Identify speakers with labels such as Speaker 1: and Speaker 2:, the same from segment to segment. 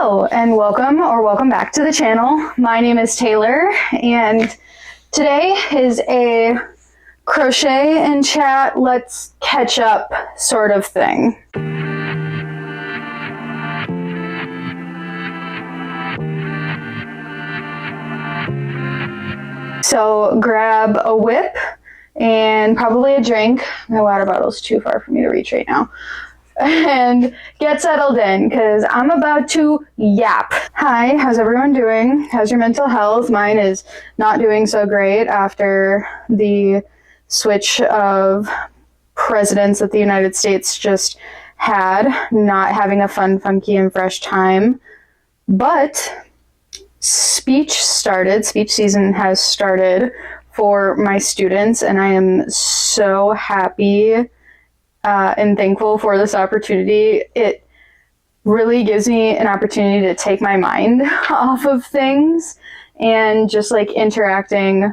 Speaker 1: Hello and welcome back to the channel. My name is Taylor and today is a crochet and chat, let's catch up sort of thing. So grab a whip and probably a drink. My water bottle's too far for me to reach right now. And get settled in because I'm about to yap. Hi, how's everyone doing? How's your mental health? Mine is not doing so great after the switch of presidents that the United States just had, not having a fun, funky, and fresh time. But speech season has started for my students, and I am so happy and thankful for this opportunity. It really gives me an opportunity to take my mind off of things, and just like interacting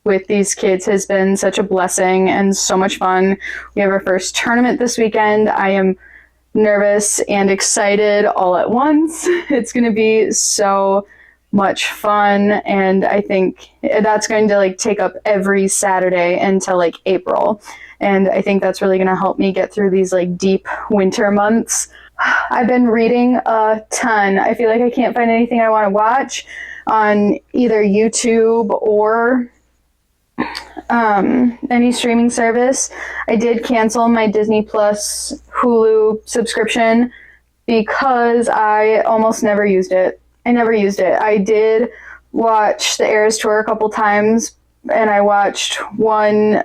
Speaker 1: with these kids has been such a blessing and so much fun. We have our first tournament this weekend. I am nervous and excited all at once. It's going to be so much fun, and I think that's going to like take up every Saturday until like April. And I think that's really going to help me get through these like deep winter months. I've been reading a ton. I feel like I can't find anything I want to watch on either YouTube or any streaming service. I did cancel my Disney Plus Hulu subscription because I almost never used it. I did watch the Eras Tour a couple times, and I watched one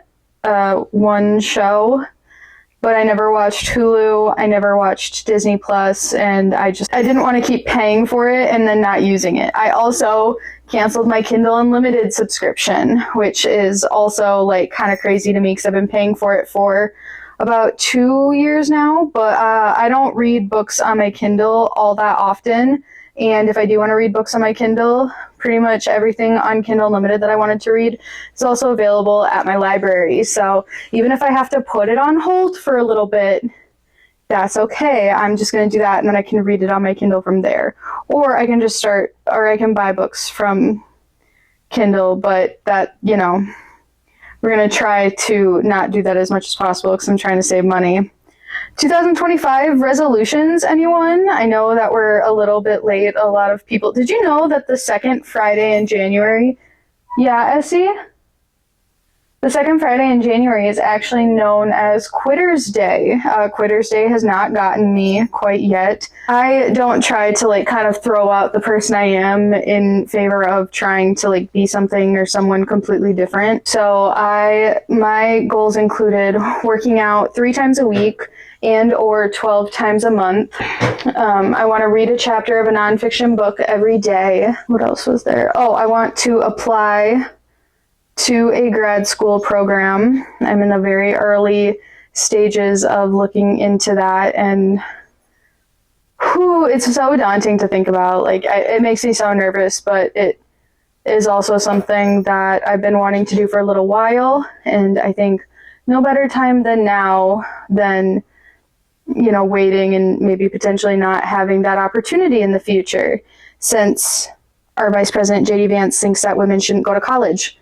Speaker 1: show, but I never watched Hulu, I never watched Disney Plus, and I didn't want to keep paying for it and then not using it. I also canceled my Kindle Unlimited subscription, which is also like kind of crazy to me because I've been paying for it for about 2 years now, but I don't read books on my Kindle all that often. And if I do want to read books on my Kindle, pretty much everything on Kindle Unlimited that I wanted to read is also available at my library. So even if I have to put it on hold for a little bit, that's okay. I'm just going to do that, and then I can read it on my Kindle from there. Or I can I can buy books from Kindle, but that, we're going to try to not do that as much as possible because I'm trying to save money. 2025 resolutions, anyone? I know that we're a little bit late. A lot of people. Did you know that the second Friday in January? Yeah, Essie? The second Friday in January is actually known as Quitter's Day. Quitter's Day has not gotten me quite yet. I don't try to like kind of throw out the person I am in favor of trying to like be something or someone completely different. So my goals included working out 3 times a week and or 12 times a month. I want to read a chapter of a nonfiction book every day. What else was there? Oh, I want to apply to a grad school program. I'm in the very early stages of looking into that, and it's so daunting to think about. Like, it makes me so nervous, but it is also something that I've been wanting to do for a little while, and I think no better time than now than waiting and maybe potentially not having that opportunity in the future, since our Vice President J.D. Vance thinks that women shouldn't go to college.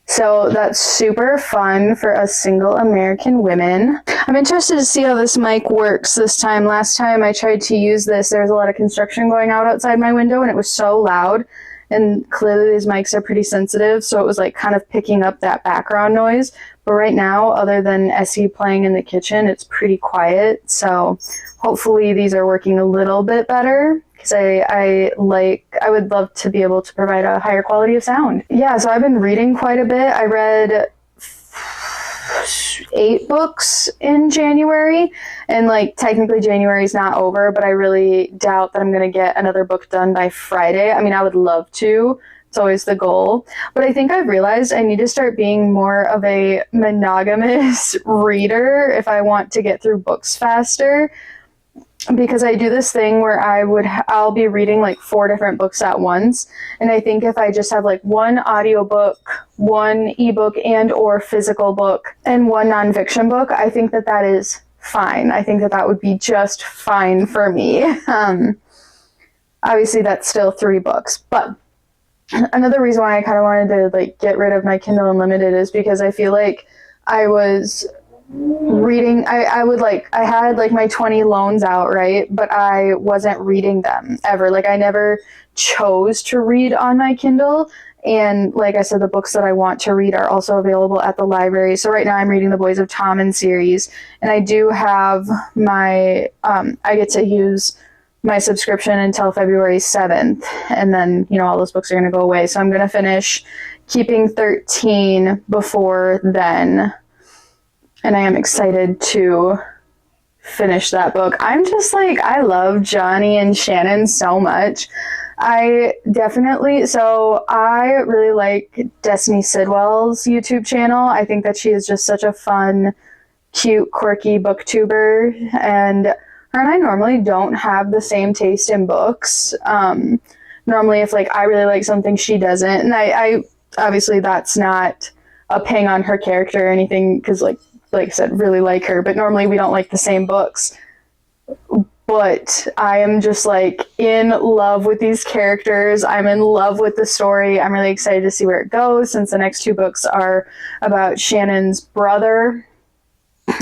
Speaker 1: So that's super fun for us single American women. I'm interested to see how this mic works this time. Last time I tried to use this, there was a lot of construction going out outside my window, and it was so loud. And clearly these mics are pretty sensitive, so it was like kind of picking up that background noise. But right now, other than Essie playing in the kitchen, it's pretty quiet. So hopefully these are working a little bit better, because I would love to be able to provide a higher quality of sound. Yeah, so I've been reading quite a bit. I read 8 books in January, and like technically January's not over, but I really doubt that I'm going to get another book done by Friday. I mean, I would love to. It's always the goal. But I think I've realized I need to start being more of a monogamous reader if I want to get through books faster. Because I do this thing where I'll be reading like 4 different books at once. And I think if I just have like 1 audiobook, 1 ebook and or physical book, and 1 nonfiction book, I think that is fine. I think that that would be just fine for me. Obviously, that's still 3 books, but another reason why I kind of wanted to like get rid of my Kindle Unlimited is because I feel like I was reading, I had like my 20 loans out, right? But I wasn't reading them ever. Like I never chose to read on my Kindle. And like I said, the books that I want to read are also available at the library. So right now I'm reading the Boys of Tommen series, and I do have my, I get to use my subscription until February 7th. And then, you know, all those books are going to go away. So I'm going to finish keeping 13 before then. And I am excited to finish that book. I'm just like, I love Johnny and Shannon so much. I really like Destiny Sidwell's YouTube channel. I think that she is just such a fun, cute, quirky booktuber. And her and I normally don't have the same taste in books. Normally, if like I really like something, she doesn't. And I obviously that's not a ping on her character or anything, because like I said, really like her. But normally we don't like the same books. But I am just like in love with these characters. I'm in love with the story. I'm really excited to see where it goes, since the next 2 books are about Shannon's brother.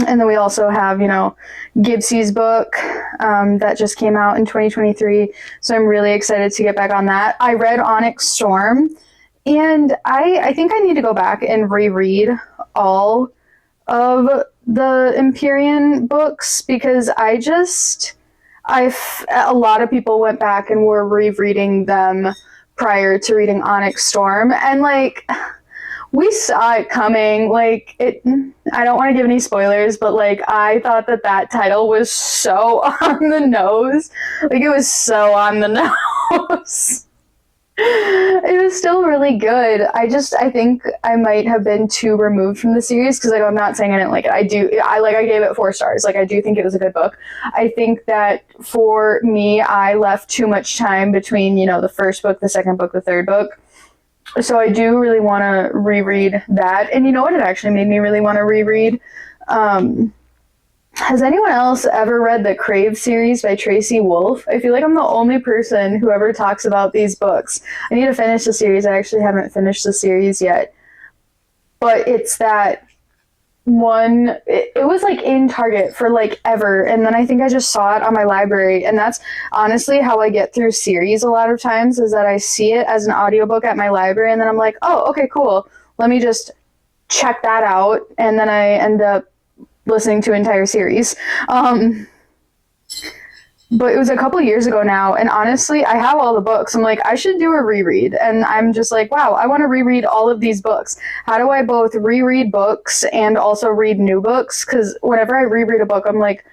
Speaker 1: And then we also have, you know, Gibbs's book that just came out in 2023. So I'm really excited to get back on that. I read Onyx Storm, and I think I need to go back and reread all of the Empyrean books, because a lot of people went back and were rereading them prior to reading Onyx Storm, and like we saw it coming. Like I don't want to give any spoilers, but like I thought that title was so on the nose. Like it was so on the nose. It was still really good. I think I might have been too removed from the series, because like I'm not saying I didn't like it. I gave it 4 stars. Like I do think it was a good book. I think that for me, I left too much time between, you know, the first book, the second book, the third book. So I do really want to reread that. And you know what? It actually made me really want to reread. Has anyone else ever read the Crave series by Tracy Wolff? I feel like I'm the only person who ever talks about these books. I need to finish the series. I actually haven't finished the series yet. But it's that one, it was like in Target for like ever, and then I think I just saw it on my library, and that's honestly how I get through series a lot of times, is that I see it as an audiobook at my library, and then I'm like, oh, okay, cool. Let me just check that out, and then I end up listening to an entire series. But it was a couple years ago now, and honestly, I have all the books. I'm like, I should do a reread. And I'm just like, wow, I want to reread all of these books. How do I both reread books and also read new books? Because whenever I reread a book, I'm like,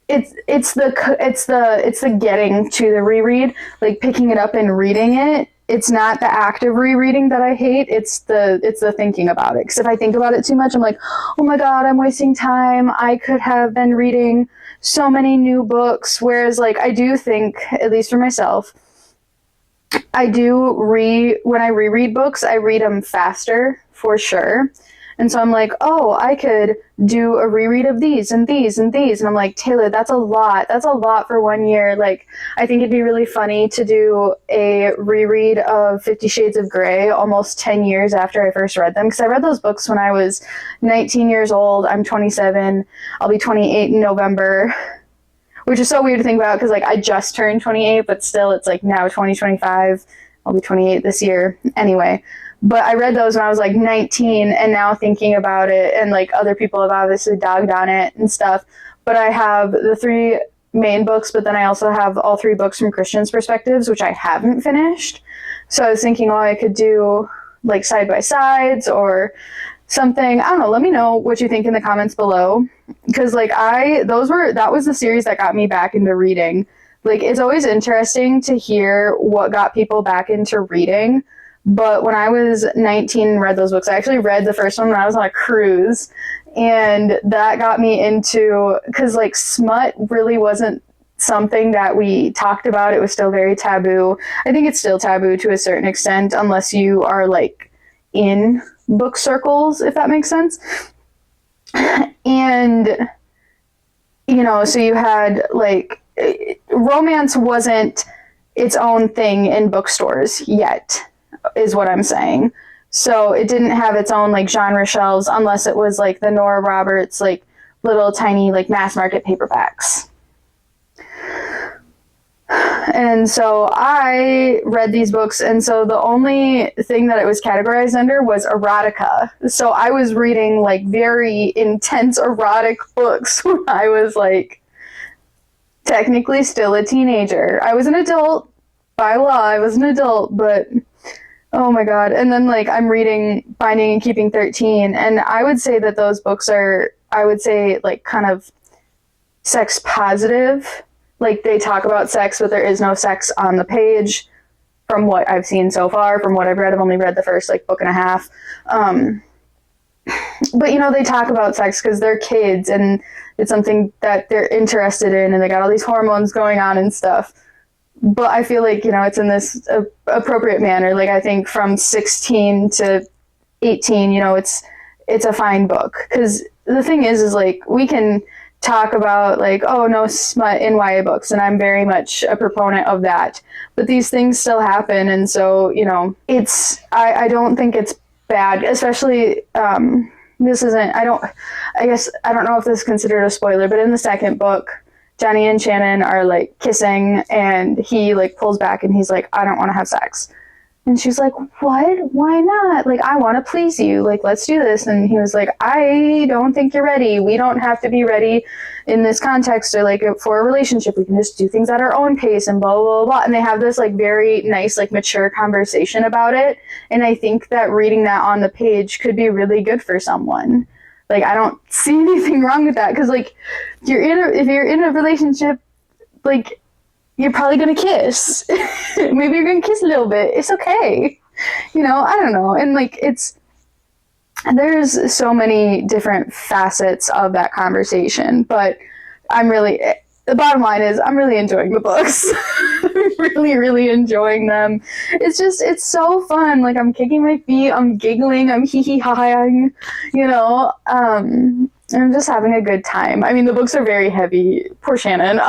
Speaker 1: it's the getting to the reread, like picking it up and reading it. It's not the act of rereading that I hate. It's the thinking about it. Because if I think about it too much, I'm like, oh my God, I'm wasting time. I could have been reading so many new books. Whereas like I do think, at least for myself, when I reread books, I read them faster for sure. And so I'm like, oh, I could do a reread of these and these and these. And I'm like, Taylor, that's a lot. That's a lot for 1 year. Like, I think it'd be really funny to do a reread of 50 Shades of Grey almost 10 years after I first read them. Because I read those books when I was 19 years old. I'm 27. I'll be 28 in November. Which is so weird to think about, because like I just turned 28, but still it's like now 2025. I'll be 28 this year. Anyway. But I read those when I was like 19, and now thinking about it, and like other people have obviously dogged on it and stuff. But I have the 3 main books, but then I also have all 3 books from Christian's perspectives, which I haven't finished. So I was thinking, oh, I could do like side by sides or something. I don't know. Let me know what you think in the comments below. Because like that was the series that got me back into reading. Like it's always interesting to hear what got people back into reading. But when I was 19 and read those books, I actually read the first one when I was on a cruise, and that got me into, because like smut really wasn't something that we talked about. It was still very taboo. I think it's still taboo to a certain extent, unless you are like in book circles, if that makes sense. And you know, so you had like romance wasn't its own thing in bookstores yet, is what I'm saying. So it didn't have its own like genre shelves unless it was like the Nora Roberts like little tiny like mass market paperbacks. And so I read these books, and so the only thing that it was categorized under was erotica. So I was reading like very intense erotic books when I was like technically still a teenager. I was an adult by law, I was an adult, but oh my god. And then like I'm reading Finding and Keeping 13, and I would say that those books are, I would say, like kind of sex positive. Like they talk about sex, but there is no sex on the page from what I've seen so far, from what I've read. I've only read the first like book and a half. But you know, they talk about sex because they're kids and it's something that they're interested in, and they got all these hormones going on and stuff. But I feel like, you know, it's in this appropriate manner. Like I think from 16 to 18, you know, it's a fine book. Because the thing is like we can talk about like, oh, no smut in YA books, and I'm very much a proponent of that. But these things still happen, and so, you know, it's, I don't think it's bad, especially, this isn't, I guess, I don't know if this is considered a spoiler, but in the second book, Johnny and Shannon are like kissing, and he like pulls back and he's like, I don't want to have sex. And she's like, what? Why not? Like, I want to please you. Like, let's do this. And he was like, I don't think you're ready. We don't have to be ready in this context or like for a relationship. We can just do things at our own pace and blah, blah, blah. And they have this like very nice, like mature conversation about it. And I think that reading that on the page could be really good for someone. Like, I don't see anything wrong with that. Cause like if you're in a relationship, like, you're probably going to kiss. Maybe you're going to kiss a little bit. It's okay. You know, I don't know. And like, there's so many different facets of that conversation, but the bottom line is I'm really enjoying the books. I'm really, really enjoying them. It's so fun. Like I'm kicking my feet, I'm giggling, I'm hee-hee-ha-ing, you know, I'm just having a good time. I mean, the books are very heavy. Poor Shannon.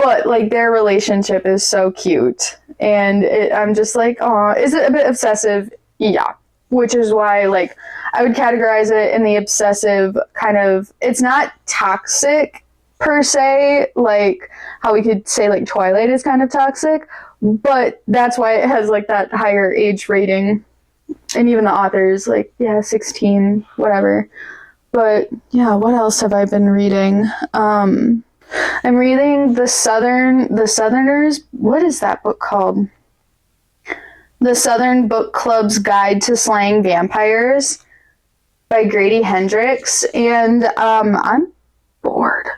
Speaker 1: But like their relationship is so cute, and I'm just like, oh, is it a bit obsessive? Yeah, which is why like I would categorize it in the obsessive kind of. It's not toxic per se, like how we could say like Twilight is kind of toxic, but that's why it has like that higher age rating, and even the authors like 16, whatever. But yeah, what else have I been reading? I'm reading The Southerners. What is that book called? The Southern Book Club's Guide to Slaying Vampires by Grady Hendrix. And I'm bored.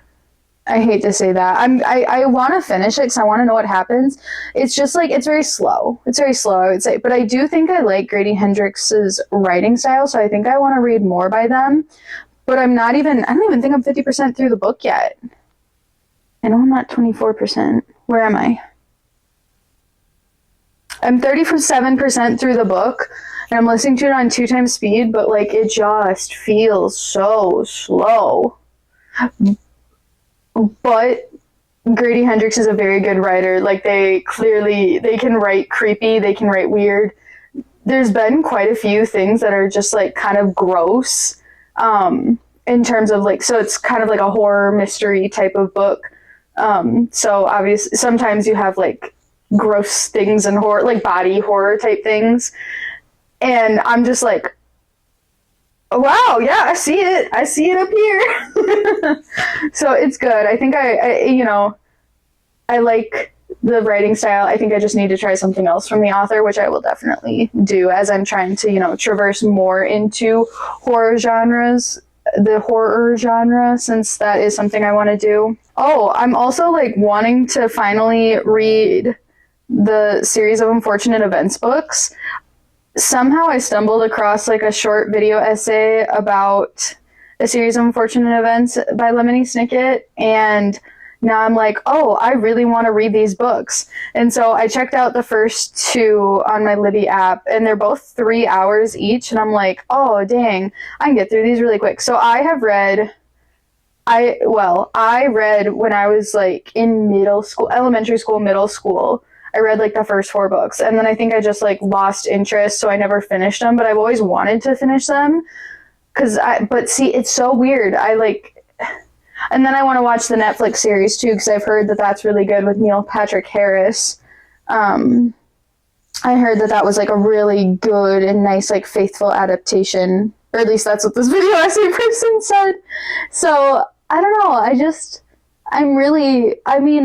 Speaker 1: I hate to say that. I want to finish it because I want to know what happens. It's just like, it's very slow. It's very slow, I would say. But I do think I like Grady Hendrix's writing style, so I think I want to read more by them. But I don't even think I'm 50% through the book yet. I know I'm not 24%. Where am I? I'm 37% through the book, and I'm listening to it on 2 times speed, but like it just feels so slow. But Grady Hendrix is a very good writer. Like they can write creepy, they can write weird. There's been quite a few things that are just like kind of gross, in terms of like, so it's kind of like a horror mystery type of book. So obviously sometimes you have like gross things and horror, like body horror type things. And I'm just like, oh, wow, yeah, I see it up here. So it's good. I think I like the writing style. I think I just need to try something else from the author, which I will definitely do as I'm trying to, traverse more into the horror genre, since that is something I want to do. Oh, I'm also like wanting to finally read the series of Unfortunate Events books. Somehow I stumbled across like a short video essay about a series of Unfortunate Events by Lemony Snicket, and now I'm like, oh, I really want to read these books. And so I checked out the first 2 on my Libby app, and they're both 3 hours each, and I'm like, oh, dang, I can get through these really quick. So I have read I read when I was like in middle school, elementary school, middle school. I read like the first 4 books, and then I think I just like lost interest, so I never finished them, but I've always wanted to finish them. But see, it's so weird. And then I want to watch the Netflix series too, because I've heard that that's really good with Neil Patrick Harris. I heard that that was like a really good and nice, like faithful adaptation, or at least that's what this video essay person said. So I don't know.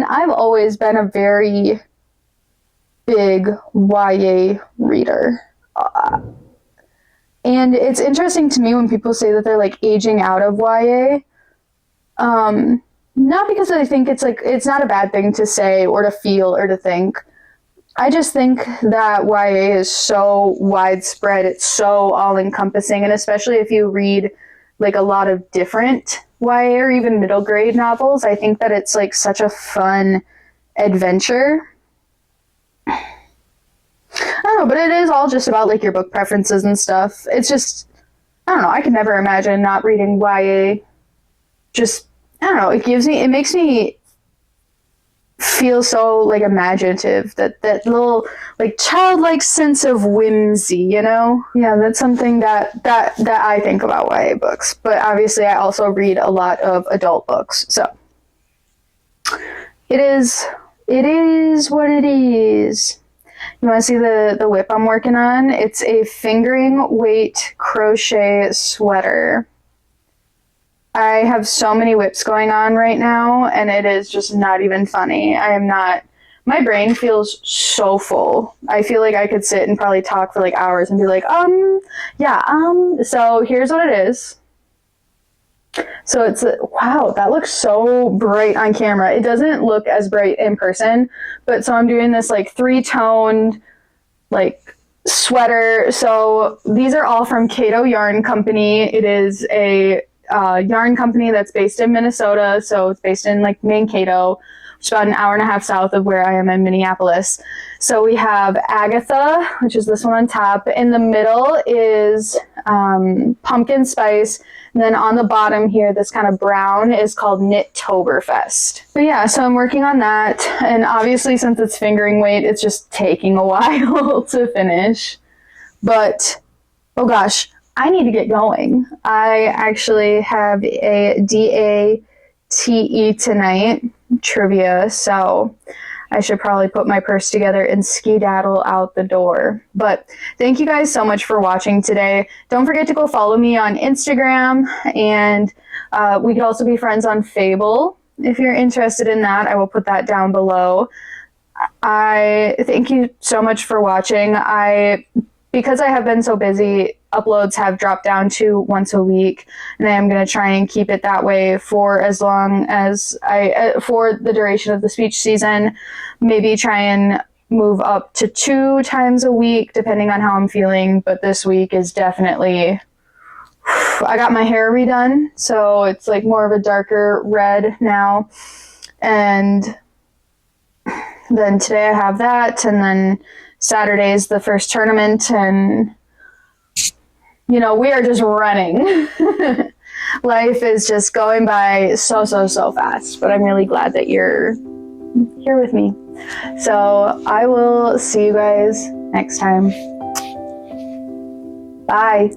Speaker 1: I've always been a very big YA reader. And it's interesting to me when people say that they're like aging out of YA. Not because I think it's not a bad thing to say or to feel or to think. I just think that YA is so widespread, it's so all-encompassing, and especially if you read like a lot of different YA or even middle grade novels, I think that it's like such a fun adventure. I don't know, but it is all just about like your book preferences and stuff. It's just, I don't know, I could never imagine not reading YA. Just, I don't know, it makes me feel so like imaginative, that little like childlike sense of whimsy, you know? Yeah, that's something that I think about YA books. But obviously I also read a lot of adult books, so it is what it is. You want to see the whip I'm working on? It's a fingering weight crochet sweater. I have so many whips going on right now, and it is just not even funny. My brain feels so full. I feel like I could sit and probably talk for like hours and be like, so here's what it is. So it's, wow, that looks so bright on camera. It doesn't look as bright in person, but so I'm doing this like 3-toned like sweater. So these are all from Cato Yarn Company. It is a yarn company that's based in Minnesota. So it's based in like Mankato, which is about an hour and a half south of where I am in Minneapolis. So we have Agatha, which is this one on top. In the middle is pumpkin spice. And then on the bottom here, this kind of brown is called Knittoberfest. But yeah, so I'm working on that. And obviously, since it's fingering weight, it's just taking a while to finish. But, oh gosh, I need to get going. I actually have a DATE tonight, trivia, so I should probably put my purse together and skedaddle out the door. But thank you guys so much for watching today. Don't forget to go follow me on Instagram, and we could also be friends on Fable. If you're interested in that, I will put that down below. I thank you so much for watching. Because I have been so busy, uploads have dropped down to once a week, and I am going to try and keep it that way for as long as for the duration of the speech season. Maybe try and move up to 2 times a week, depending on how I'm feeling. But this week is definitely, I got my hair redone, so it's like more of a darker red now. And then today I have that, and then Saturday is the first tournament, and you know, we are just running. Life is just going by so fast, but I'm really glad that you're here with me. So I will see you guys next time. Bye.